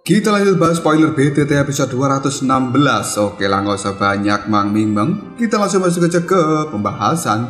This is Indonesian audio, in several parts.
Kita lanjut bahas spoiler BTT episode 216. Oke lah, nggak usah banyak mang ming. Kita langsung masuk aja ke pembahasan.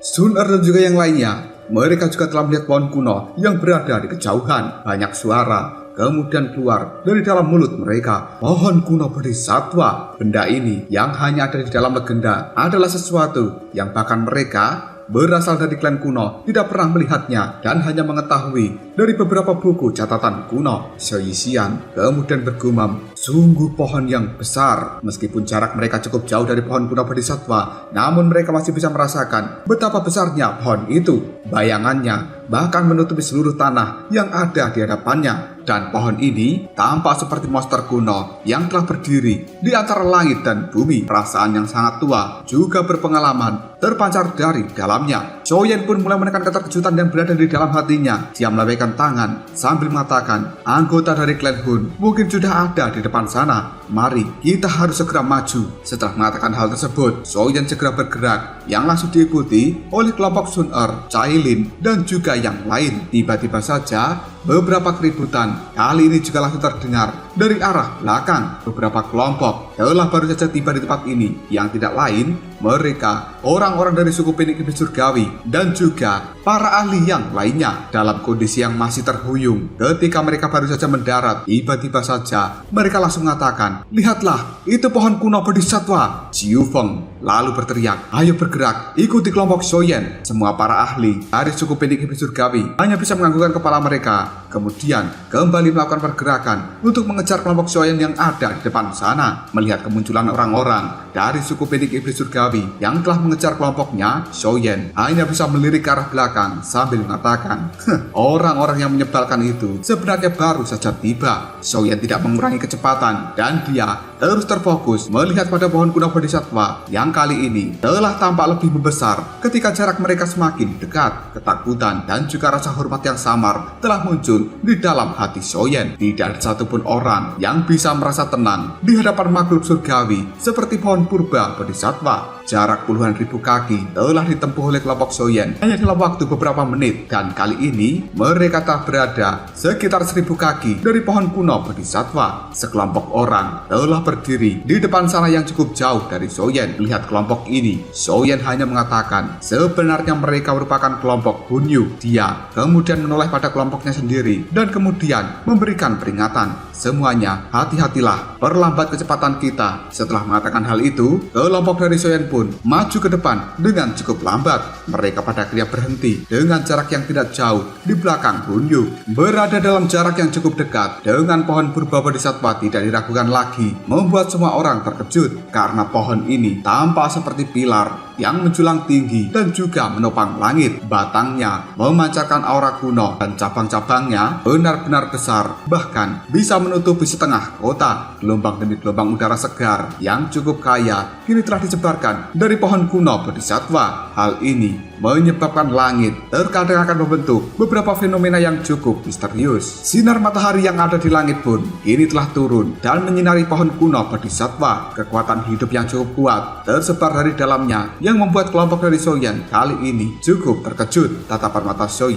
Sun Er dan juga yang lainnya, mereka juga telah melihat pohon kuno yang berada di kejauhan. Banyak suara kemudian keluar dari dalam mulut mereka. Pohon kuno bodhisattva. Benda ini yang hanya ada di dalam legenda adalah sesuatu yang bahkan mereka berasal dari klan kuno tidak pernah melihatnya dan hanya mengetahui dari beberapa buku catatan kuno. Xiao kemudian bergumam, sungguh pohon yang besar. Meskipun jarak mereka cukup jauh dari pohon kuno bodhisattva, namun mereka masih bisa merasakan betapa besarnya pohon itu. Bayangannya bahkan menutupi seluruh tanah yang ada di hadapannya. Dan pohon ini tampak seperti monster kuno yang telah berdiri di antara langit dan bumi. Perasaan yang sangat tua juga berpengalaman terpancar dari dalamnya. Xiao pun mulai menekan keterkejutan yang berada di dalam hatinya. Dia melambaikan tangan sambil mengatakan, anggota dari klan Hun mungkin sudah ada di depan sana. Mari kita harus segera maju. Setelah mengatakan hal tersebut, Xiao segera bergerak yang langsung diikuti oleh kelompok Sun Er, Cailin, dan juga yang lain. Tiba-tiba saja beberapa keributan kali ini juga langsung terdengar dari arah belakang. Beberapa kelompok telah baru saja tiba di tempat ini, yang tidak lain mereka orang-orang dari suku Phoenix Iblis Surgawi dan juga para ahli yang lainnya dalam kondisi yang masih terhuyung. Ketika mereka baru saja mendarat, tiba-tiba saja mereka langsung mengatakan, lihatlah, itu pohon kuno bodhisattva. Jiu Feng lalu berteriak, ayo bergerak, ikuti kelompok Xiao. Semua para ahli dari suku Phoenix Iblis Surgawi hanya bisa menganggukkan kepala mereka, kemudian kembali melakukan pergerakan untuk mengejar kelompok Xiao yang ada di depan sana. Melihat kemunculan orang-orang dari suku Phoenix Iblis Surgawi yang telah mengejar kelompoknya, Xiao hanya bisa melirik ke arah belakang sambil mengatakan, orang-orang yang menyebalkan itu sebenarnya baru saja tiba. Xiao tidak mengurangi kecepatan dan dia terus terfokus melihat pada pohon kuno bodhisattva yang kali ini telah tampak lebih membesar. Ketika jarak mereka semakin dekat, ketakutan dan juga rasa hormat yang samar telah muncul di dalam hati Xiao. Tidak ada satupun orang yang bisa merasa tenang di hadapan makhluk surgawi seperti pohon purba bodhisattva. Jarak puluhan ribu kaki telah ditempuh oleh kelompok Xiao hanya dalam waktu beberapa menit, dan kali ini mereka telah berada sekitar 1000 kaki dari pohon kuno bodhisattva. Sekelompok orang telah berdiri di depan sana yang cukup jauh dari Xiao. Melihat kelompok ini, Xiao hanya mengatakan sebenarnya mereka merupakan kelompok Hunyu. Dia kemudian menoleh pada kelompoknya sendiri dan kemudian memberikan peringatan, semuanya hati-hatilah, perlambat kecepatan kita. Setelah mengatakan hal itu, kelompok dari Xiao pun maju ke depan dengan cukup lambat. Mereka pada akhirnya berhenti dengan jarak yang tidak jauh di belakang Hunyu. Berada dalam jarak yang cukup dekat dengan pohon purba bodhisattva tidak diragukan lagi, membuat semua orang terkejut karena pohon ini tampak seperti pilar yang menjulang tinggi dan juga menopang langit. Batangnya memancarkan aura kuno dan cabang-cabangnya benar-benar besar, bahkan bisa menutupi setengah kota. Gelombang demi gelombang udara segar yang cukup kaya kini telah disebarkan dari pohon kuno bodhisattva. Hal ini menyebabkan langit terkadang akan membentuk beberapa fenomena yang cukup misterius. Sinar matahari yang ada di langit pun kini telah turun dan menyinari pohon kuno bodhisattva. Kekuatan hidup yang cukup kuat tersebar dari dalamnya yang membuat kelompok dari Xiao kali ini cukup terkejut. Tatapan mata Xiao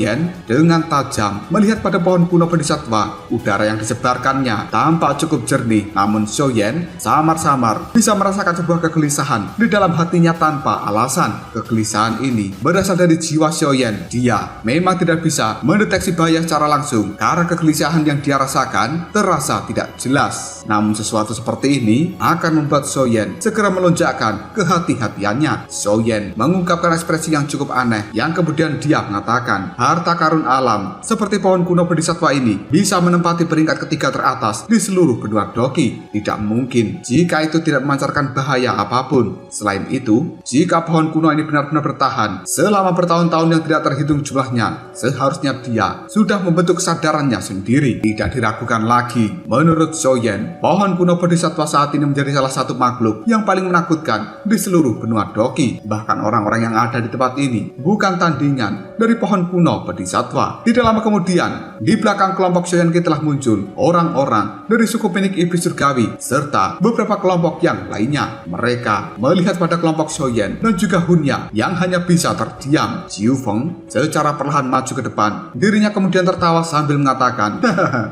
dengan tajam melihat pada pohon kuno bodhisattva. Udara yang disebarkannya tampak cukup jernih, namun Xiao samar-samar bisa merasakan sebuah kegelisahan di dalam hatinya tanpa alasan. Kegelisahan ini berasal dari jiwa Xiao. Dia memang tidak bisa mendeteksi bahaya secara langsung karena kegelisahan yang dia rasakan terasa tidak jelas. Namun sesuatu seperti ini akan membuat Xiao segera melonjakkan kehati-hatiannya. Xiao mengungkapkan ekspresi yang cukup aneh yang kemudian dia mengatakan, harta karun alam seperti pohon kuno bodhisattva ini bisa menempati peringkat ketiga teratas di seluruh benua Doki. Tidak mungkin jika itu tidak memancarkan bahaya apapun. Selain itu, jika pohon kuno ini benar-benar bertahan selama bertahun-tahun yang tidak terhitung jumlahnya, seharusnya dia sudah membentuk kesadarannya sendiri. Tidak diragukan lagi, menurut Xiao pohon kuno bodhisattva saat ini menjadi salah satu makhluk yang paling menakutkan di seluruh benua Doki. Bahkan orang-orang yang ada di tempat ini bukan tandingan dari pohon kuno bodhisattva. Tidak lama kemudian, di belakang kelompok Shoyenki telah muncul orang-orang dari suku Penik Iblis Surgawi serta beberapa kelompok yang lainnya. Mereka melihat pada kelompok Shoyen dan juga Hunya yang hanya bisa terdiam. Jiu Feng secara perlahan maju ke depan. Dirinya kemudian tertawa sambil mengatakan,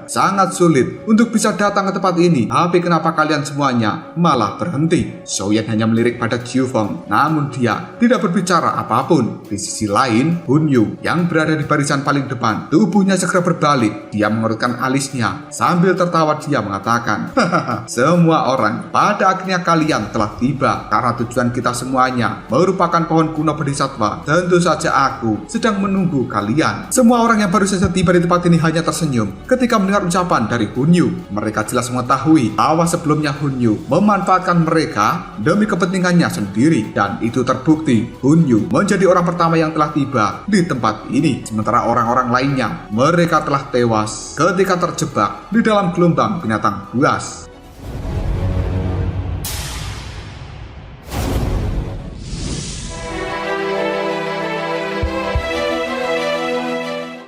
sangat sulit untuk bisa datang ke tempat ini, tapi kenapa kalian semuanya malah berhenti? Shoyen hanya melirik pada Jiu Feng, namun dia tidak berbicara apapun. Di sisi lain, Hunyu yang berada di barisan paling depan, tubuhnya segera berbalik. Dia mengerutkan alisnya sambil tertawa. Dia mengatakan, semua orang, pada akhirnya kalian telah tiba. Karena tujuan kita semuanya merupakan pohon kuno bodhisattva, tentu saja aku sedang menunggu kalian. Semua orang yang baru saja tiba di tempat ini hanya tersenyum ketika mendengar ucapan dari Hunyu. Mereka jelas mengetahui bahwa sebelumnya Hunyu memanfaatkan mereka demi kepentingannya sendiri, dan itu terbukti. Hunyu menjadi orang pertama yang telah tiba di tempat ini, sementara orang-orang lainnya mereka telah tewas ketika terjebak di dalam gelombang binatang buas.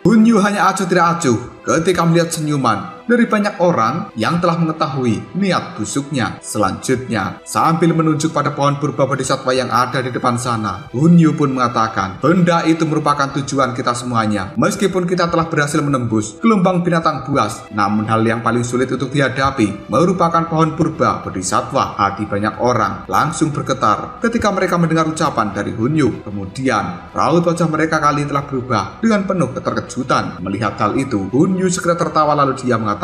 Hunyu hanya acuh tidak acuh ketika melihat senyuman dari banyak orang yang telah mengetahui niat busuknya. Selanjutnya, sambil menunjuk pada pohon purba bodhisattva yang ada di depan sana, Hunyu pun mengatakan, benda itu merupakan tujuan kita semuanya. Meskipun kita telah berhasil menembus gelombang binatang buas, namun hal yang paling sulit untuk dihadapi merupakan pohon purba bodhisattva. Hati banyak orang langsung bergetar ketika mereka mendengar ucapan dari Hunyu. Kemudian, raut wajah mereka kali ini telah berubah dengan penuh keterkejutan. Melihat hal itu, Hunyu segera tertawa lalu dia mengatakan,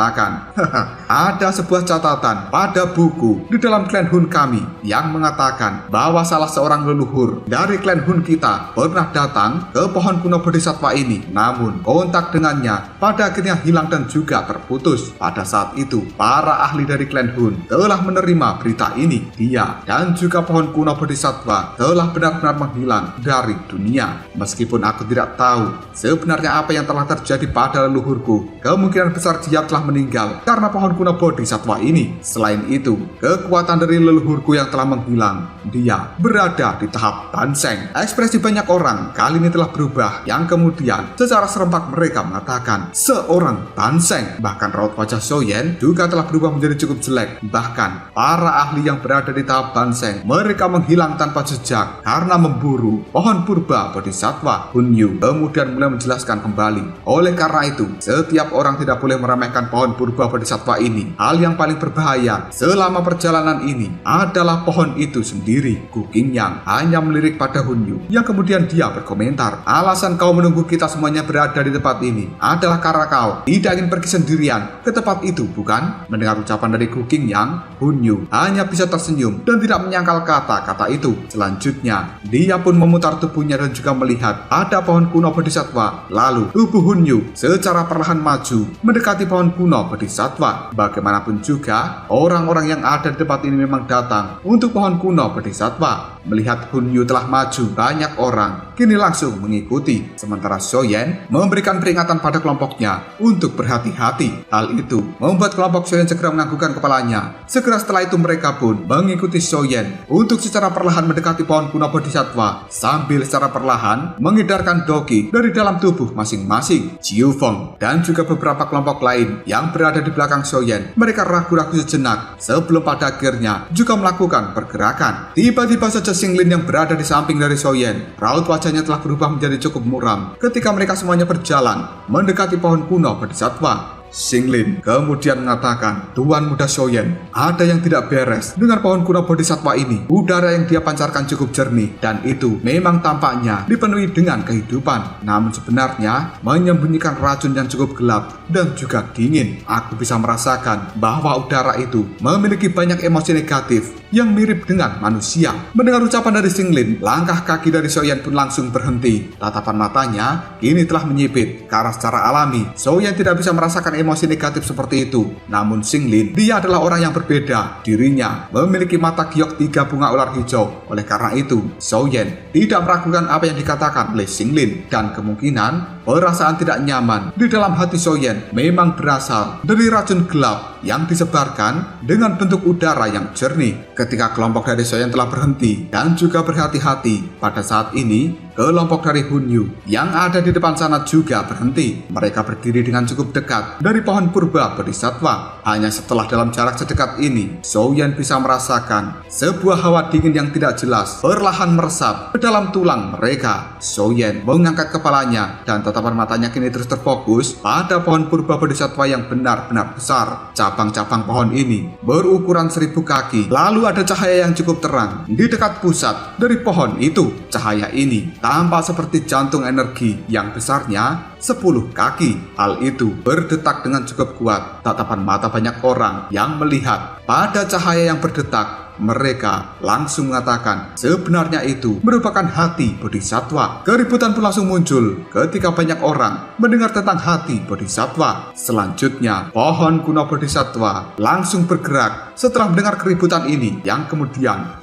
ada sebuah catatan pada buku di dalam klan Hun kami yang mengatakan bahwa salah seorang leluhur dari klan Hun kita pernah datang ke pohon kuno bodhisattva ini, namun kontak dengannya pada akhirnya hilang dan juga terputus. Pada saat itu, para ahli dari klan Hun telah menerima berita ini. Dia dan juga pohon kuno bodhisattva telah benar-benar menghilang dari dunia. Meskipun aku tidak tahu sebenarnya apa yang telah terjadi pada leluhurku, kemungkinan besar dia telah meninggal karena pohon kuno bodhisattva ini. Selain itu, kekuatan dari leluhurku yang telah menghilang, dia berada di tahap Banseng. Ekspresi banyak orang kali ini telah berubah, yang kemudian secara serempak mereka mengatakan, seorang Banseng. Bahkan raut wajah Shoyen juga telah berubah menjadi cukup jelek. Bahkan para ahli yang berada di tahap Banseng, mereka menghilang tanpa jejak karena memburu pohon purba bodhisattva. Hunyu kemudian mulai menjelaskan kembali, oleh karena itu, setiap orang tidak boleh meremehkan pohon purba bodhisattva ini. Hal yang paling berbahaya selama perjalanan ini adalah pohon itu sendiri. Gu Qingyang hanya melirik pada Hunyu, yang kemudian dia berkomentar, alasan kau menunggu kita semuanya berada di tempat ini adalah karena kau tidak ingin pergi sendirian ke tempat itu, bukan? Mendengar ucapan dari Gu Qingyang, Hunyu hanya bisa tersenyum dan tidak menyangkal kata-kata itu. Selanjutnya, dia pun memutar tubuhnya dan juga melihat ada pohon kuno bodhisattva. Lalu tubuh Hunyu secara perlahan maju mendekati pohon kuno bodhisattva. Bagaimanapun juga, orang-orang yang ada di tempat ini memang datang untuk pohon kuno bodhisattva. Melihat Hunyu telah maju, banyak orang kini langsung mengikuti. Sementara Shoyen memberikan peringatan pada kelompoknya untuk berhati-hati. Hal itu membuat kelompok Shoyen segera menganggukkan kepalanya. Segera setelah itu mereka pun mengikuti Shoyen untuk secara perlahan mendekati pohon kuno bodhisattva, sambil secara perlahan mengedarkan doki dari dalam tubuh masing-masing. Jiu Feng dan juga beberapa kelompok lain yang berada di belakang Shoyen, mereka ragu-ragu sejenak sebelum pada akhirnya juga melakukan pergerakan. Tiba-tiba saja Xinglin yang berada di samping dari Shoyen, raut wajahnya telah berubah menjadi cukup muram ketika mereka semuanya berjalan mendekati pohon kuno bodhisattva. Xinglin kemudian mengatakan, Tuan Muda Shoyen, ada yang tidak beres dengan pohon kuno bodhisattva ini. Udara yang dia pancarkan cukup jernih, dan itu memang tampaknya dipenuhi dengan kehidupan, namun sebenarnya menyembunyikan racun yang cukup gelap dan juga dingin. Aku bisa merasakan bahwa udara itu memiliki banyak emosi negatif yang mirip dengan manusia. Mendengar ucapan dari Xinglin, langkah kaki dari Shoyen pun langsung berhenti. Tatapan matanya kini telah menyipit karena secara alami Shoyen tidak bisa merasakan emosi negatif seperti itu. Namun Xinglin, dia adalah orang yang berbeda. Dirinya memiliki mata giok 3 bunga ular hijau. Oleh karena itu, Zhou Yan tidak meragukan apa yang dikatakan oleh Xinglin, dan kemungkinan perasaan tidak nyaman di dalam hati Zhou Yan memang berasal dari racun gelap yang disebarkan dengan bentuk udara yang jernih. Ketika kelompok dari Zhou Yan telah berhenti dan juga berhati-hati, pada saat ini kelompok dari Hun Yu yang ada di depan sana juga berhenti. Mereka berdiri dengan cukup dekat dari pohon purba bodhisattva. Hanya setelah dalam jarak sedekat ini, Zhou Yan bisa merasakan sebuah hawa dingin yang tidak jelas perlahan meresap ke dalam tulang mereka. Zhou Yan mengangkat kepalanya dan tatapan matanya kini terus terfokus pada pohon purba bodhisattva yang benar-benar besar. Cabang-cabang pohon ini berukuran 1000 kaki. Lalu ada cahaya yang cukup terang di dekat pusat dari pohon itu. Cahaya ini tampak seperti jantung energi yang besarnya 10 kaki. Hal itu berdetak dengan cukup kuat. Tatapan mata banyak orang yang melihat pada cahaya yang berdetak. Mereka langsung mengatakan sebenarnya itu merupakan hati bodhisattva. Keributan pun langsung muncul ketika banyak orang mendengar tentang hati bodhisattva. Selanjutnya, pohon kuno bodhisattva langsung bergerak setelah mendengar keributan ini, yang kemudian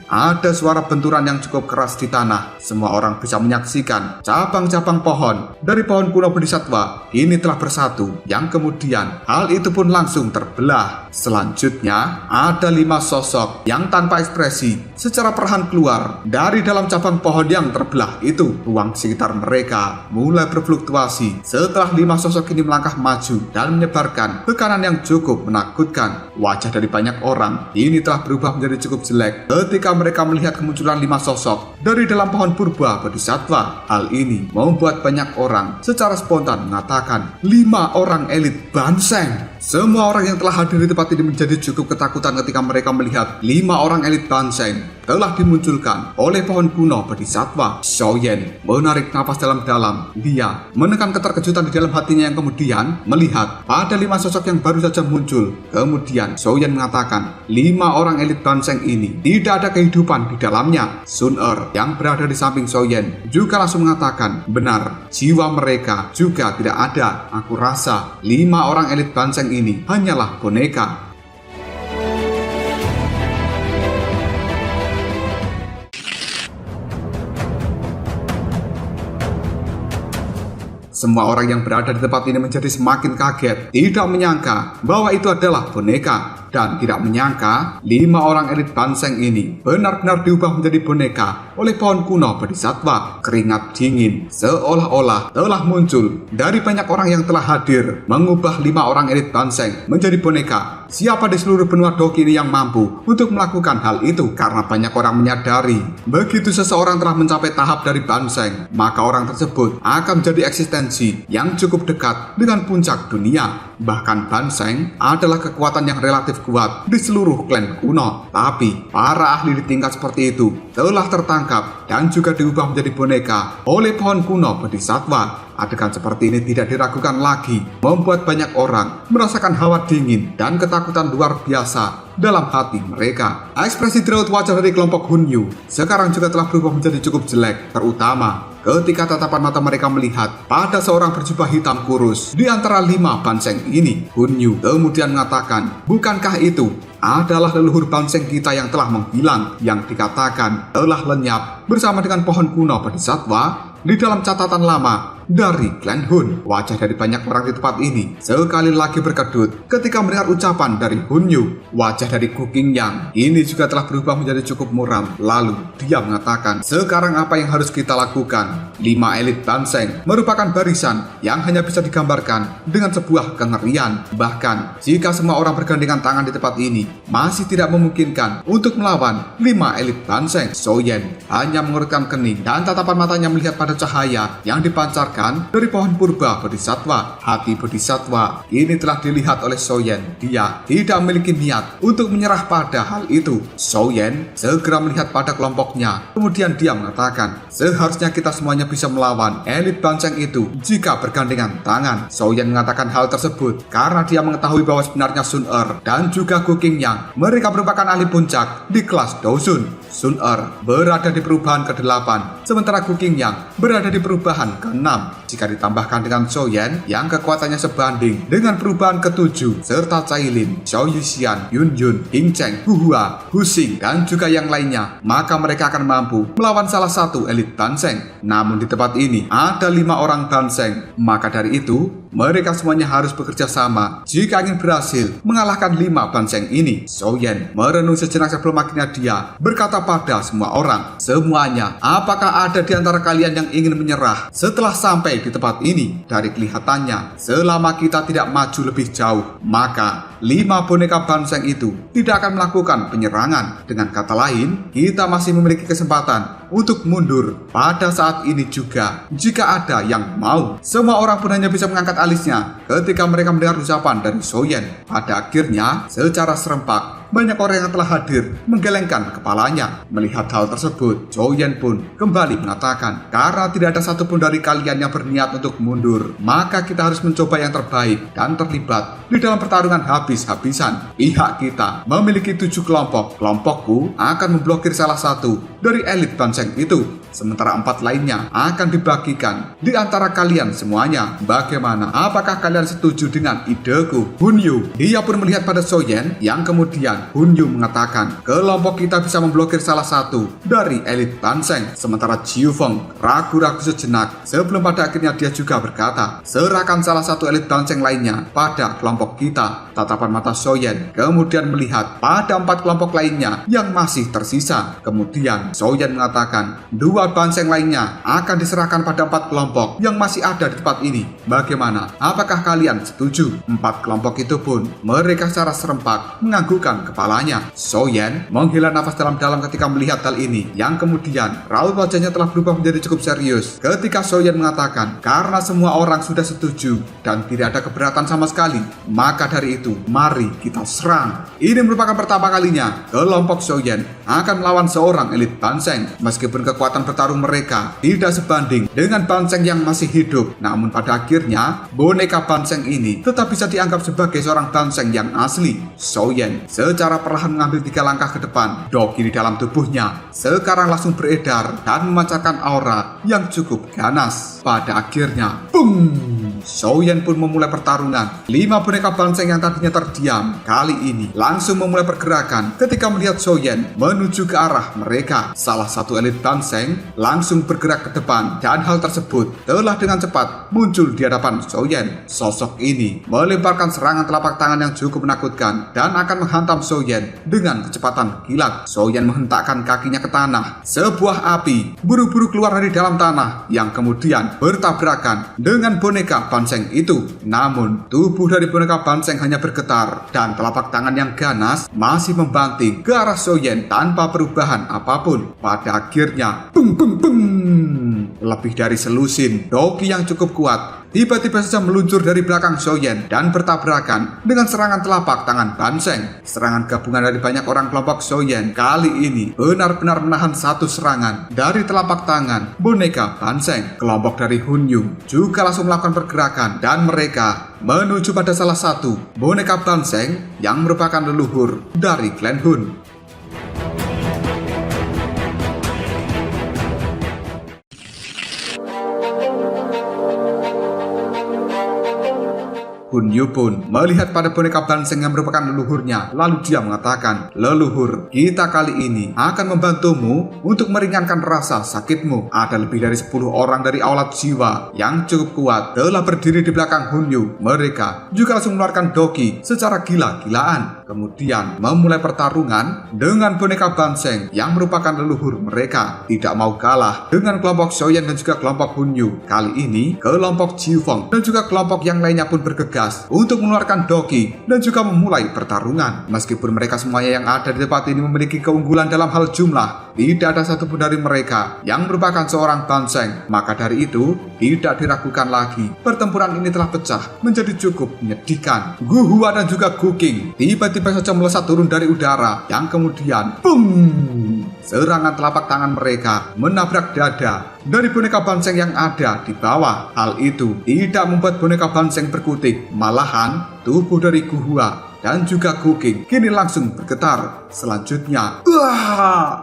ada suara benturan yang cukup keras di tanah. Semua orang bisa menyaksikan cabang-cabang pohon dari pohon kuno bodhisattva ini telah bersatu, yang kemudian hal itu pun langsung terbelah. Selanjutnya, ada 5 sosok yang tanpa ekspresi secara perlahan keluar dari dalam cabang pohon yang terbelah itu. Ruang sekitar mereka mulai berfluktuasi setelah 5 sosok ini melangkah maju dan menyebarkan tekanan yang cukup menakutkan. Wajah dari banyak orang ini telah berubah menjadi cukup jelek ketika mereka melihat kemunculan 5 sosok dari dalam pohon purba bodhisattva. Hal ini membuat banyak orang secara spontan mengatakan 5 orang elit Banseng. Semua orang yang telah hadir di tempat ini menjadi cukup ketakutan ketika mereka melihat 5 orang elit Banseng telah dimunculkan oleh pohon kuno bodhisattva. Zhou Yan menarik napas dalam-dalam. Dia menekan keterkejutan di dalam hatinya yang kemudian melihat pada 5 sosok yang baru saja muncul. Kemudian Zhou Yan mengatakan 5 orang elit Banseng ini tidak ada kehidupan di dalamnya. Sun Er yang berada di samping Zhou Yan juga langsung mengatakan, benar, jiwa mereka juga tidak ada. Aku rasa 5 orang elit Banseng ini hanyalah boneka. Semua orang yang berada di tempat ini menjadi semakin kaget, tidak menyangka bahwa itu adalah boneka, dan tidak menyangka 5 orang elit Banseng ini benar-benar diubah menjadi boneka oleh pohon kuno bodhisattva. Keringat dingin seolah-olah telah muncul dari banyak orang yang telah hadir, mengubah 5 orang elit Banseng menjadi boneka. Siapa di seluruh benua Doki ini yang mampu untuk melakukan hal itu? Karena banyak orang menyadari begitu seseorang telah mencapai tahap dari Banseng, maka orang tersebut akan menjadi eksistensi yang cukup dekat dengan puncak dunia. Bahkan Banseng adalah kekuatan yang relatif kuat di seluruh klan kuno. Tapi para ahli di tingkat seperti itu telah tertangkap dan juga diubah menjadi boneka oleh pohon kuno bodhisattva. Adegan seperti ini tidak diragukan lagi, membuat banyak orang merasakan hawa dingin dan ketakutan luar biasa dalam hati mereka. Ekspresi raut wajah dari kelompok Hun Yu sekarang juga telah berubah menjadi cukup jelek, terutama ketika tatapan mata mereka melihat pada seorang berjubah hitam kurus di antara 5 Banseng ini. Hun Yu kemudian mengatakan, bukankah itu adalah leluhur Banseng kita yang telah menghilang, yang dikatakan telah lenyap bersama dengan pohon kuno bodhisattva di dalam catatan lama dari klan Hun. Wajah dari banyak orang di tempat ini sekali lagi berkedut ketika mendengar ucapan dari Hun Yu. Wajah dari Gu Qingyang ini juga telah berubah menjadi cukup muram. Lalu dia mengatakan, sekarang apa yang harus kita lakukan? 5 elit Banseng merupakan barisan yang hanya bisa digambarkan dengan sebuah kengerian. Bahkan jika semua orang bergandengan tangan di tempat ini, masih tidak memungkinkan untuk melawan 5 elit Banseng. Zhou Yan hanya mengurutkan kening dan tatapan matanya melihat pada cahaya yang dipancarkan dari pohon purba bodhisattva. Hati bodhisattva ini telah dilihat oleh Zhou Yan. Dia tidak memiliki niat untuk menyerah pada hal itu. Zhou Yan segera melihat pada kelompoknya. Kemudian dia mengatakan, seharusnya kita semuanya bisa melawan elit Banseng itu jika bergandengan tangan. Zhou Yan mengatakan hal tersebut karena dia mengetahui bahwa sebenarnya Sun Er dan juga Gu Qingyang, mereka merupakan ahli puncak di kelas Dosun. Sun Er berada di perubahan ke-8, sementara Gu Qingyang berada di perubahan ke-6. orang. Jika ditambahkan dengan Soyen yang kekuatannya sebanding dengan perubahan ketujuh serta Cailin, Xiao Yuxian, Yun Yun, Ying Cheng, Hu Hua, Hu Xing, dan juga yang lainnya, maka mereka akan mampu melawan salah satu elit Banseng. Namun di tempat ini ada 5 orang Banseng, maka dari itu mereka semuanya harus bekerja sama jika ingin berhasil mengalahkan 5 Banseng ini. Soyen merenung sejenak sebelum akhirnya dia berkata pada semua orang, "Semuanya, apakah ada di antara kalian yang ingin menyerah setelah sampai di tempat ini? Dari kelihatannya, selama kita tidak maju lebih jauh, maka 5 boneka Banseng itu tidak akan melakukan penyerangan. Dengan kata lain, kita masih memiliki kesempatan untuk mundur pada saat ini juga jika ada yang mau." Semua orang pun hanya bisa mengangkat alisnya ketika mereka mendengar ucapan dari Soyen. Pada akhirnya, secara serempak, banyak orang yang telah hadir menggelengkan kepalanya. Melihat hal tersebut, Soyen pun kembali mengatakan, "Karena tidak ada satupun dari kalian yang berniat untuk mundur, maka kita harus mencoba yang terbaik dan terlibat di dalam pertarungan habis-habisan. Pihak kita memiliki 7 kelompok. Kelompokku akan memblokir salah satu dari elit Banseng itu, sementara 4 lainnya akan dibagikan di antara kalian semuanya. Bagaimana? Apakah kalian setuju dengan ideku?" Hunyu, dia pun melihat pada Soyen yang kemudian Hunyu mengatakan, "Kelompok kita bisa memblokir salah satu dari elit Banseng." Sementara Jiu Feng ragu-ragu sejenak sebelum pada akhirnya dia juga berkata, "Serahkan salah satu elit Banseng lainnya pada kelompok kita." Tatapan mata Soyen kemudian melihat pada 4 kelompok lainnya yang masih tersisa. Kemudian Soyen mengatakan, 2 Banseng lainnya akan diserahkan pada 4 kelompok yang masih ada di tempat ini. Bagaimana? Apakah kalian setuju? 4 kelompok itu pun mereka secara serempak menganggukkan kepalanya. Soyen menghela nafas dalam-dalam ketika melihat hal ini, yang kemudian raut wajahnya telah berubah menjadi cukup serius ketika Soyen mengatakan, "Karena semua orang sudah setuju dan tidak ada keberatan sama sekali, maka dari itu mari kita serang." Ini merupakan pertama kalinya kelompok Soyen akan melawan seorang elit Banseng. Meskipun kekuatan bertarung mereka tidak sebanding dengan Banseng yang masih hidup, namun pada akhirnya boneka Banseng ini tetap bisa dianggap sebagai seorang Banseng yang asli. Soyen secara perlahan mengambil 3 langkah ke depan. Doki di dalam tubuhnya sekarang langsung beredar dan memancarkan aura yang cukup ganas. Pada akhirnya, boom! Soyen pun memulai pertarungan. 5 boneka Banseng yang tadinya terdiam kali ini langsung memulai pergerakan ketika melihat Soyen menuju ke arah mereka. Salah satu elit Banseng langsung bergerak ke depan dan hal tersebut telah dengan cepat muncul di hadapan Soyen. Sosok ini melemparkan serangan telapak tangan yang cukup menakutkan dan akan menghantam Soyen dengan kecepatan kilat. Soyen menghentakkan kakinya ke tanah. Sebuah api buru-buru keluar dari dalam tanah yang kemudian bertabrakan dengan boneka Banseng itu. Namun tubuh dari boneka Banseng hanya bergetar dan telapak tangan yang ganas masih membanting ke arah Soyen tanpa perubahan apapun. Pada akhirnya, bung bung bung, lebih dari selusin doki yang cukup kuat tiba-tiba saja meluncur dari belakang Soyen dan bertabrakan dengan serangan telapak tangan Banseng. Serangan gabungan dari banyak orang kelompok Soyen kali ini benar-benar menahan satu serangan dari telapak tangan boneka Banseng. Kelompok dari Hunyu juga langsung melakukan pergerakan dan mereka menuju pada salah satu boneka Banseng yang merupakan leluhur dari klan Hun. Hunyu pun melihat pada boneka Banseng yang merupakan leluhurnya, lalu dia mengatakan, "Leluhur, kita kali ini akan membantumu untuk meringankan rasa sakitmu." Ada lebih dari 10 orang dari aulat jiwa yang cukup kuat telah berdiri di belakang Hunyu. Mereka juga langsung mengeluarkan doki secara gila-gilaan, kemudian memulai pertarungan dengan boneka Banseng yang merupakan leluhur mereka. Tidak mau kalah dengan kelompok Soyen dan juga kelompok Hunyu. Kali ini kelompok Jiu Feng dan juga kelompok yang lainnya pun bergegas untuk mengeluarkan doki dan juga memulai pertarungan. Meskipun mereka semuanya yang ada di tempat ini memiliki keunggulan dalam hal jumlah, tidak ada satupun dari mereka yang merupakan seorang Banseng. Maka dari itu tidak diragukan lagi, pertempuran ini telah pecah menjadi cukup menyedihkan. Gu Hua dan juga Gu Qing tiba-tiba saja melesat turun dari udara yang kemudian boom! Serangan telapak tangan mereka menabrak dada dari boneka Banseng yang ada di bawah. Hal itu tidak membuat boneka Banseng berkutik, malahan tubuh dari Gu Hua dan juga Guking kini langsung bergetar. Selanjutnya,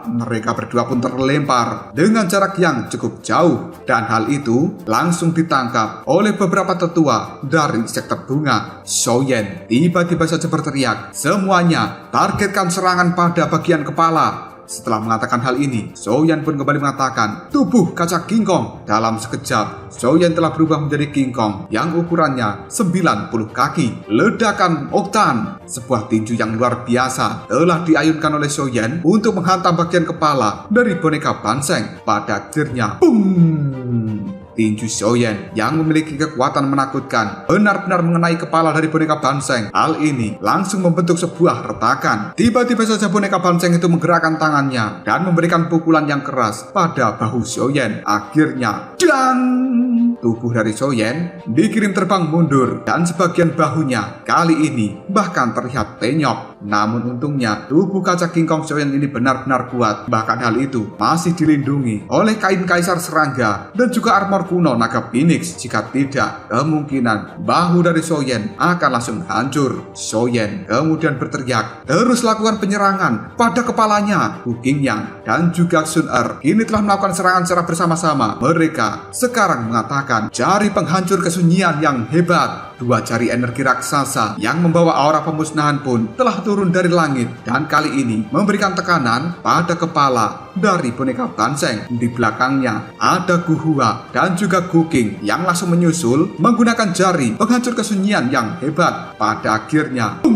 mereka berdua pun terlempar dengan jarak yang cukup jauh. Dan hal itu langsung ditangkap oleh beberapa tetua dari sektor bunga. Xiaoyan tiba-tiba saja berteriak, "Semuanya targetkan serangan pada bagian kepala." Setelah mengatakan hal ini, Xiaoyan pun kembali mengatakan, "Tubuh kaca King Kong." Dalam sekejap, Xiaoyan telah berubah menjadi King Kong yang ukurannya 90 kaki. Ledakan oktan, sebuah tinju yang luar biasa, telah diayunkan oleh Xiaoyan untuk menghantam bagian kepala dari boneka Banseng. Pada akhirnya, tinju Xiaoyan yang memiliki kekuatan menakutkan benar-benar mengenai kepala dari boneka Banseng. Hal ini langsung membentuk sebuah retakan. Tiba-tiba saja boneka Banseng itu menggerakkan tangannya dan memberikan pukulan yang keras pada bahu Xiaoyan. Akhirnya, tubuh dari Xiaoyan dikirim terbang mundur dan sebagian bahunya kali ini bahkan terlihat penyok. Namun untungnya tubuh kaca King Kong Xiaoyan ini benar-benar kuat. Bahkan hal itu masih dilindungi oleh kain kaisar serangga dan juga armor kuno naga Phoenix. Jika tidak, kemungkinan bahu dari Xiaoyan akan langsung hancur. Xiaoyan kemudian berteriak, terus lakukan penyerangan pada kepalanya. Guking Yang dan juga Sun Er kini telah melakukan serangan secara bersama-sama. Mereka sekarang mengatakan jari penghancur kesunyian yang hebat. Dua jari energi raksasa yang membawa aura pemusnahan pun telah turun dari langit dan kali ini memberikan tekanan pada kepala dari boneka Banseng. Di belakangnya ada Guhua dan juga Guking yang langsung menyusul menggunakan jari penghancur kesunyian yang hebat. Pada akhirnya,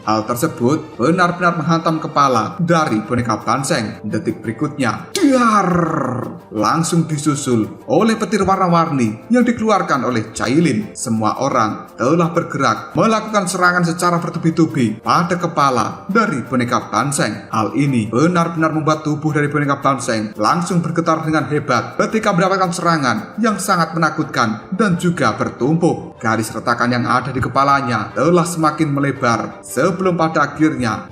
hal tersebut benar-benar menghantam kepala dari boneka Banseng. Detik berikutnya, langsung disusul oleh petir warna-warni yang dikeluarkan oleh Cailin. Semua orang telah bergerak melakukan serangan secara bertubi-tubi pada kepala dari boneka Banseng. Hal ini benar-benar membuat tubuh dari boneka Banseng langsung bergetar dengan hebat ketika mendapatkan serangan yang sangat menakutkan dan juga bertumpuk. Garis retakan yang ada di kepalanya telah semakin melebar sebelum pada akhirnya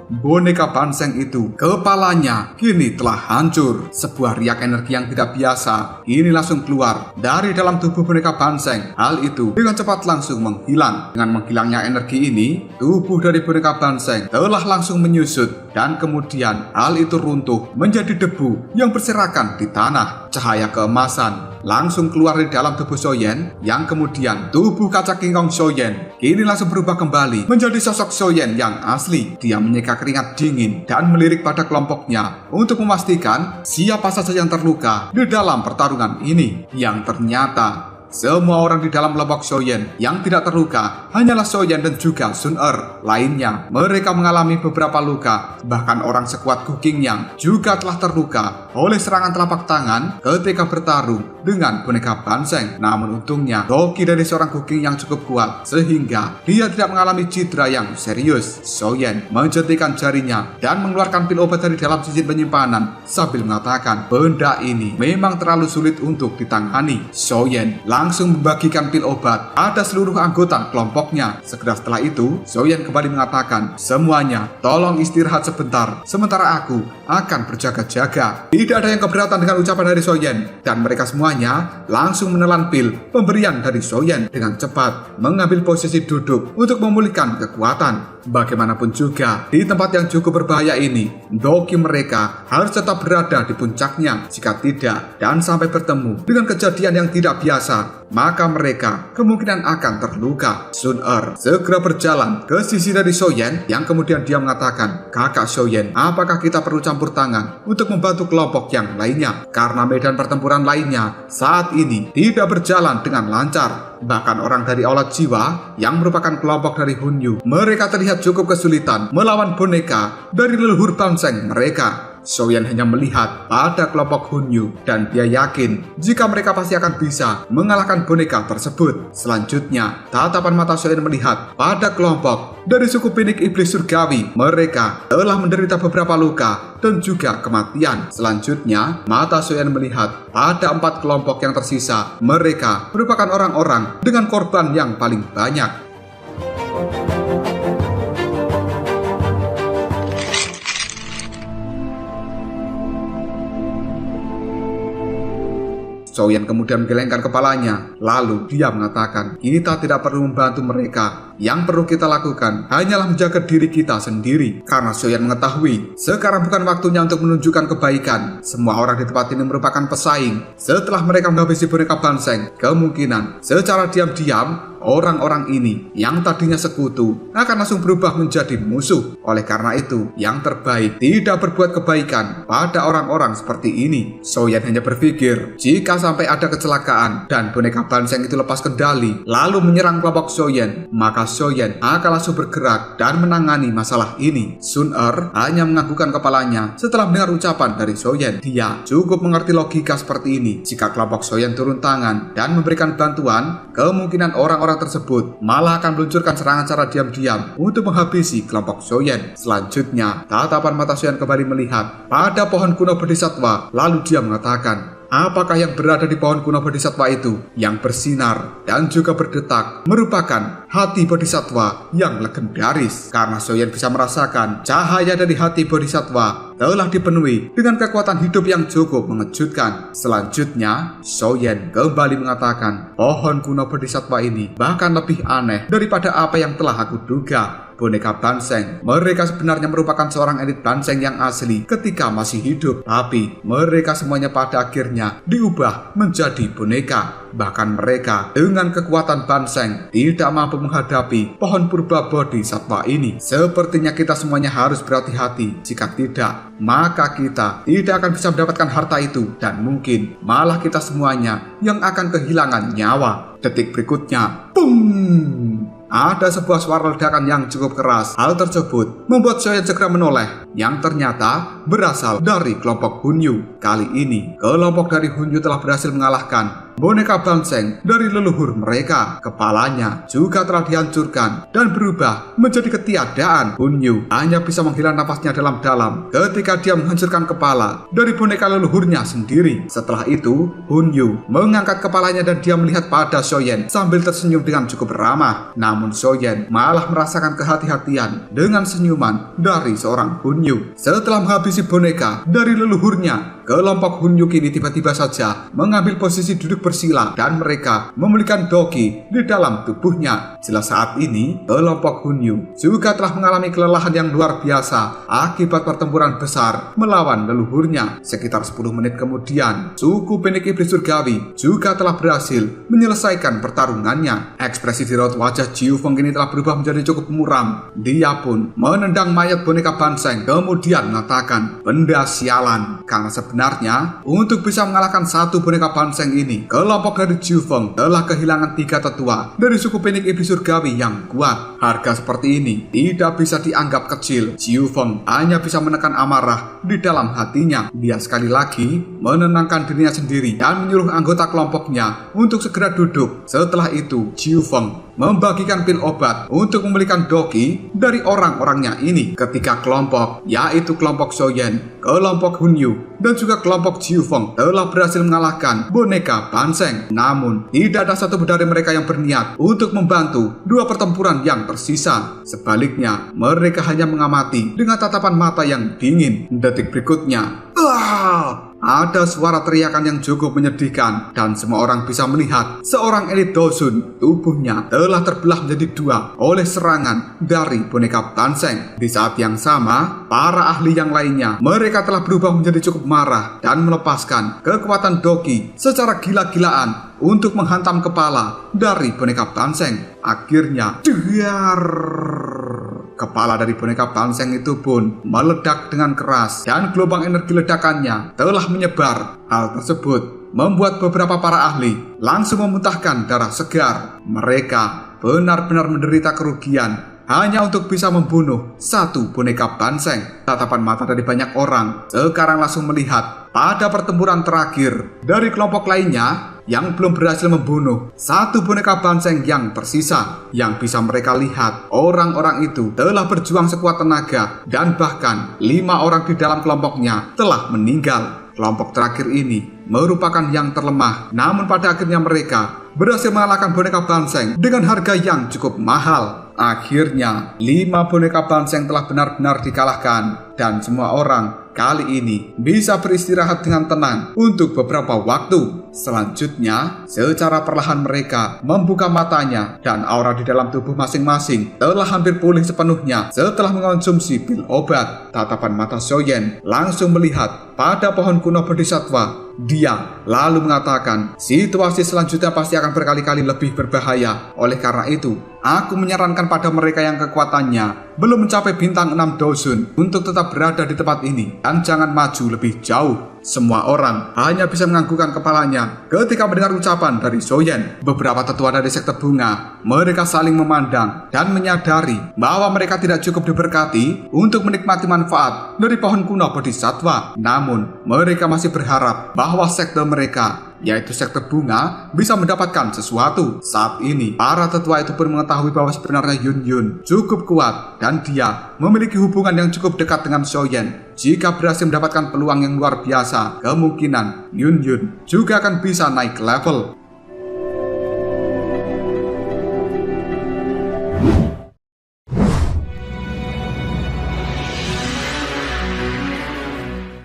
boneka Banseng itu kepalanya kini telah hancur. Sebuah riak energi yang tidak biasa kini langsung keluar dari dalam tubuh boneka Banseng. Hal itu dengan cepat langsung menghilang. Dengan menghilangnya energi ini, tubuh dari boneka Banseng telah langsung menyusut dan kemudian hal itu runtuh menjadi debu yang berserakan di tanah. Cahaya keemasan langsung keluar dari dalam tubuh Xiaoyan yang kemudian tubuh kaca King Kong Xiaoyan kini langsung berubah kembali menjadi sosok Xiaoyan yang asli. Dia menyeka keringat dingin dan melirik pada kelompoknya untuk memastikan siapa saja yang terluka di dalam pertarungan ini. Yang ternyata semua orang di dalam kelompok Xiaoyan yang tidak terluka hanyalah Xiaoyan dan juga Sun Er. Lainnya, mereka mengalami beberapa luka. Bahkan orang sekuat Guking Yang juga telah terluka oleh serangan telapak tangan ketika bertarung dengan boneka Banseng. Namun untungnya, Doki dari seorang Guking Yang cukup kuat sehingga dia tidak mengalami cedera yang serius. Xiaoyan menjentikan jarinya dan mengeluarkan pil obat dari dalam cincin penyimpanan sambil mengatakan benda ini memang terlalu sulit untuk ditangani. Xiaoyan langsung membagikan pil obat pada seluruh anggota kelompoknya. Segera setelah itu, Xiaoyan kembali mengatakan, "Semuanya, tolong istirahat sebentar, sementara aku akan berjaga-jaga." Tidak ada yang keberatan dengan ucapan dari Xiaoyan, dan mereka semuanya langsung menelan pil pemberian dari Xiaoyan dengan cepat, mengambil posisi duduk untuk memulihkan kekuatan. Bagaimanapun juga, di tempat yang cukup berbahaya ini, Doki mereka harus tetap berada di puncaknya. Jika tidak, dan sampai bertemu dengan kejadian yang tidak biasa, maka mereka kemungkinan akan terluka. Sun Er segera berjalan ke sisi dari Xiaoyan yang kemudian dia mengatakan, "Kakak Xiaoyan, apakah kita perlu campur tangan untuk membantu kelompok yang lainnya? Karena medan pertempuran lainnya saat ini tidak berjalan dengan lancar." Bahkan orang dari Aulat Jiwa yang merupakan kelompok dari Hunyu, mereka terlihat cukup kesulitan melawan boneka dari leluhur Banseng mereka. Xiaoyan hanya melihat pada kelompok Hunyu dan dia yakin jika mereka pasti akan bisa mengalahkan boneka tersebut. Selanjutnya, tatapan mata Xiaoyan melihat pada kelompok dari suku Pinik Iblis Surgawi. Mereka telah menderita beberapa luka dan juga kematian. Selanjutnya, mata Xiaoyan melihat pada 4 kelompok yang tersisa. Mereka merupakan orang-orang dengan korban yang paling banyak. Soyen kemudian menggelengkan kepalanya. Lalu dia mengatakan, kita tidak perlu membantu mereka. Yang perlu kita lakukan hanyalah menjaga diri kita sendiri. Karena Soyen mengetahui sekarang bukan waktunya untuk menunjukkan kebaikan. Semua orang di tempat ini merupakan pesaing. Setelah mereka menghabisi boneka Banseng, kemungkinan secara diam-diam orang-orang ini yang tadinya sekutu akan langsung berubah menjadi musuh. Oleh karena itu, yang terbaik tidak berbuat kebaikan pada orang-orang seperti ini. Soyen hanya berpikir, jika sampai ada kecelakaan dan boneka Banseng itu lepas kendali lalu menyerang kelompok Soyen, maka Soyen akan langsung bergerak dan menangani masalah ini. Sun Er hanya menganggukkan kepalanya setelah mendengar ucapan dari Soyen. Dia cukup mengerti logika seperti ini. Jika kelompok Soyen turun tangan dan memberikan bantuan, kemungkinan orang-orang tersebut malah akan meluncurkan serangan secara diam-diam untuk menghabisi kelompok Soyen. Selanjutnya, tatapan mata Soyen kembali melihat pada pohon kuno bodhisattva. Lalu dia mengatakan, apakah yang berada di pohon kuno bodhisattva itu? Yang bersinar dan juga berdetak merupakan hati bodhisattva yang legendaris. Karena Soyen bisa merasakan cahaya dari hati bodhisattva telah dipenuhi dengan kekuatan hidup yang cukup mengejutkan. Selanjutnya, Soyen kembali mengatakan, pohon kuno bodhisattva ini bahkan lebih aneh daripada apa yang telah aku duga. Boneka Banseng, mereka sebenarnya merupakan seorang elit Banseng yang asli ketika masih hidup, tapi mereka semuanya pada akhirnya diubah menjadi boneka. Bahkan mereka dengan kekuatan Banseng tidak mampu menghadapi pohon purba bodhisattva ini. Sepertinya kita semuanya harus berhati-hati. Jika tidak, maka kita tidak akan bisa mendapatkan harta itu, dan mungkin malah kita semuanya yang akan kehilangan nyawa. Detik berikutnya, boom! Ada sebuah suara ledakan yang cukup keras. Hal tersebut membuat Soyen segera menoleh, yang ternyata berasal dari kelompok Hunyu. Kali ini, kelompok dari Hunyu telah berhasil mengalahkan boneka Banseng dari leluhur mereka. Kepalanya juga telah dihancurkan dan berubah menjadi ketiadaan. Hunyu hanya bisa menghela nafasnya dalam-dalam ketika dia menghancurkan kepala dari boneka leluhurnya sendiri. Setelah itu, Hunyu mengangkat kepalanya dan dia melihat pada Soyen sambil tersenyum dengan cukup ramah. Namun Soyen malah merasakan kehati-hatian dengan senyuman dari seorang Hunyu. Setelah menghabisi boneka dari leluhurnya, kelompok Hunyu kini tiba-tiba saja mengambil posisi duduk bersila dan mereka memulihkan Doki di dalam tubuhnya. Jelas saat ini, kelompok Hunyu juga telah mengalami kelelahan yang luar biasa akibat pertempuran besar melawan leluhurnya. Sekitar 10 menit kemudian, suku Benik Iblis Surgawi juga telah berhasil menyelesaikan pertarungannya. Ekspresi di raut wajah Jiu Feng ini telah berubah menjadi cukup muram. Dia pun menendang mayat boneka Banseng, kemudian mengatakan, benda sialan. Karena sebenarnya untuk bisa mengalahkan satu boneka Banseng ini, kelompok dari Jiu Feng telah kehilangan 3 tetua dari suku Benik Iblis Surgawi yang kuat. Harga seperti ini tidak bisa dianggap kecil. Jiu Feng hanya bisa menekan amarah di dalam hatinya. Dia sekali lagi menenangkan dirinya sendiri dan menyuruh anggota kelompoknya untuk segera duduk. Setelah itu, Jiu Feng membagikan pil obat untuk memulihkan Doki dari orang-orangnya ini. Ketika kelompok, yaitu kelompok Soyen, kelompok Hunyu, dan juga kelompok Jiu Feng telah berhasil mengalahkan boneka Banseng. Namun, tidak ada satu dari mereka yang berniat untuk membantu 2 pertempuran yang tersisa. Sebaliknya, mereka hanya mengamati dengan tatapan mata yang dingin. Detik berikutnya, ada suara teriakan yang cukup menyedihkan dan semua orang bisa melihat seorang elit Dosun, tubuhnya telah terbelah menjadi 2 oleh serangan dari boneka Banseng. Di saat yang sama, para ahli yang lainnya, mereka telah berubah menjadi cukup marah dan melepaskan kekuatan Doki secara gila-gilaan untuk menghantam kepala dari boneka Banseng. Akhirnya, kepala dari boneka Banseng itu pun meledak dengan keras dan gelombang energi ledakannya telah menyebar. Hal tersebut membuat beberapa para ahli langsung memuntahkan darah segar. Mereka benar-benar menderita kerugian hanya untuk bisa membunuh satu boneka Banseng. Tatapan mata dari banyak orang sekarang langsung melihat pada pertempuran terakhir dari kelompok lainnya yang belum berhasil membunuh satu boneka Banseng yang tersisa. Yang bisa mereka lihat, orang-orang itu telah berjuang sekuat tenaga dan bahkan 5 orang di dalam kelompoknya telah meninggal. Kelompok terakhir ini merupakan yang terlemah, namun pada akhirnya mereka berhasil mengalahkan boneka Banseng dengan harga yang cukup mahal. Akhirnya, 5 boneka Banseng telah benar-benar dikalahkan dan semua orang kali ini bisa beristirahat dengan tenang untuk beberapa waktu. Selanjutnya, secara perlahan mereka membuka matanya dan aura di dalam tubuh masing-masing telah hampir pulih sepenuhnya setelah mengonsumsi pil obat. Tatapan mata Xiaoyan langsung melihat pada pohon kuno bodhisattva. Dia lalu mengatakan, situasi selanjutnya pasti akan berkali-kali lebih berbahaya. Oleh karena itu, aku menyarankan pada mereka yang kekuatannya belum mencapai bintang 6 dosun untuk tetap berada di tempat ini dan jangan maju lebih jauh. Semua orang hanya bisa menganggukkan kepalanya ketika mendengar ucapan dari Xiaoyan. Beberapa tetua dari sekte bunga, mereka saling memandang dan menyadari bahwa mereka tidak cukup diberkati untuk menikmati manfaat dari pohon kuno bodhisattva. Namun, mereka masih berharap bahwa sekte mereka, yaitu sekte bunga, bisa mendapatkan sesuatu. Saat ini, para tetua itu pun mengetahui bahwa sebenarnya Yun Yun cukup kuat dan dia memiliki hubungan yang cukup dekat dengan Xiaoyan. Jika berhasil mendapatkan peluang yang luar biasa, kemungkinan Yun Yun juga akan bisa naik level.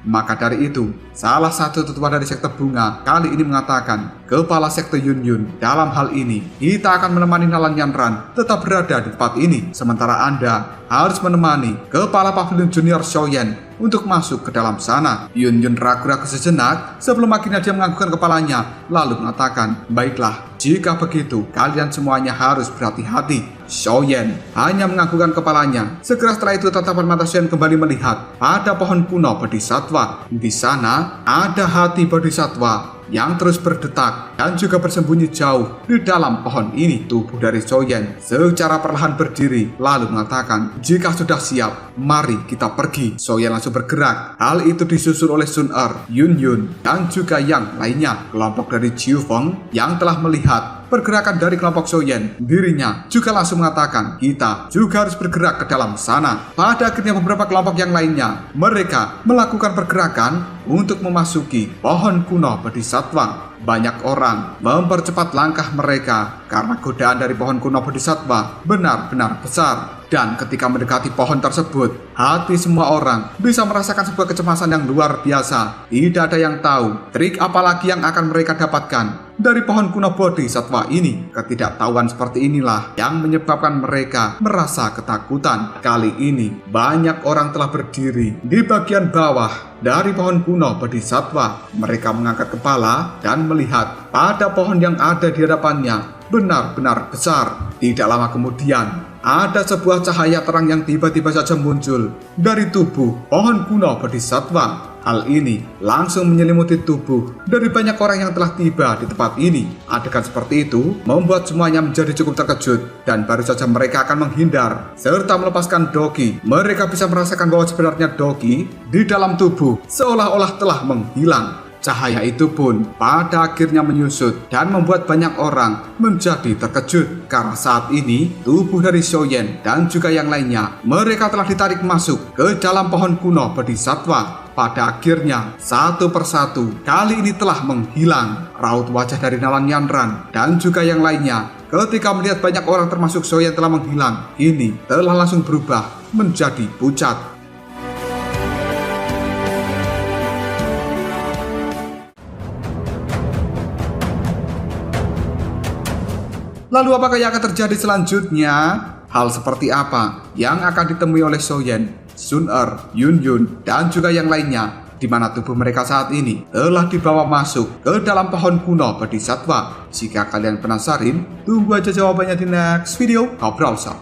Maka dari itu, salah satu tetua dari sekte bunga kali ini mengatakan, kepala sekte Yun Yun, dalam hal ini kita akan menemani Nalan Yanran tetap berada di tempat ini, sementara Anda harus menemani kepala pavilion junior Xiaoyan untuk masuk ke dalam sana. Yun Yun ragu-ragu sejenak sebelum akhirnya dia menganggukkan kepalanya lalu mengatakan, baiklah, jika begitu kalian semuanya harus berhati-hati. Xiaoyan hanya menganggukkan kepalanya. Segera setelah itu tatapan mata Xiaoyan kembali melihat pada pohon kuno bodhisattva. Di sana ada hati bodhisattva yang terus berdetak dan juga bersembunyi jauh di dalam pohon ini. Tubuh dari Xiaoyan secara perlahan berdiri lalu mengatakan, jika sudah siap, mari kita pergi. Xiaoyan langsung bergerak. Hal itu disusul oleh Sun Er, Yun Yun, dan juga yang lainnya. Kelompok dari Jiu Feng yang telah melihat pergerakan dari kelompok Xiaoyan, dirinya juga langsung mengatakan, kita juga harus bergerak ke dalam sana. Pada akhirnya beberapa kelompok yang lainnya, mereka melakukan pergerakan untuk memasuki pohon kuno bodhisattva. Banyak orang mempercepat langkah mereka karena godaan dari pohon kuno bodhisattva benar-benar besar. Dan ketika mendekati pohon tersebut, hati semua orang bisa merasakan sebuah kecemasan yang luar biasa. Tidak ada yang tahu trik apalagi yang akan mereka dapatkan dari pohon kuno bodhisattva ini. Ketidaktahuan seperti inilah yang menyebabkan mereka merasa ketakutan. Kali ini banyak orang telah berdiri di bagian bawah dari pohon kuno bodhisattva. Mereka mengangkat kepala dan melihat pada pohon yang ada di hadapannya benar-benar besar. Tidak lama kemudian, ada sebuah cahaya terang yang tiba-tiba saja muncul dari tubuh pohon kuno bodhisattva. Hal ini langsung menyelimuti tubuh dari banyak orang yang telah tiba di tempat ini. Adegan seperti itu membuat semuanya menjadi cukup terkejut dan baru saja mereka akan menghindar serta melepaskan Doki. Mereka bisa merasakan bahwa sebenarnya Doki di dalam tubuh seolah-olah telah menghilang. Cahaya itu pun pada akhirnya menyusut dan membuat banyak orang menjadi terkejut karena saat ini tubuh dari Xiaoyan dan juga yang lainnya, mereka telah ditarik masuk ke dalam pohon kuno bodhisattva. Pada akhirnya satu persatu kali ini telah menghilang. Raut wajah dari Nalan Yanran dan juga yang lainnya ketika melihat banyak orang termasuk Xiaoyan telah menghilang, ini telah langsung berubah menjadi pucat. Lalu apakah yang akan terjadi selanjutnya? Hal seperti apa yang akan ditemui oleh Xiaoyan, Sun Er, Yun Yun, dan juga yang lainnya, di mana tubuh mereka saat ini telah dibawa masuk ke dalam pohon kuno bodhisattva? Jika kalian penasaran, tunggu aja jawabannya di next video Ngobrol Shop.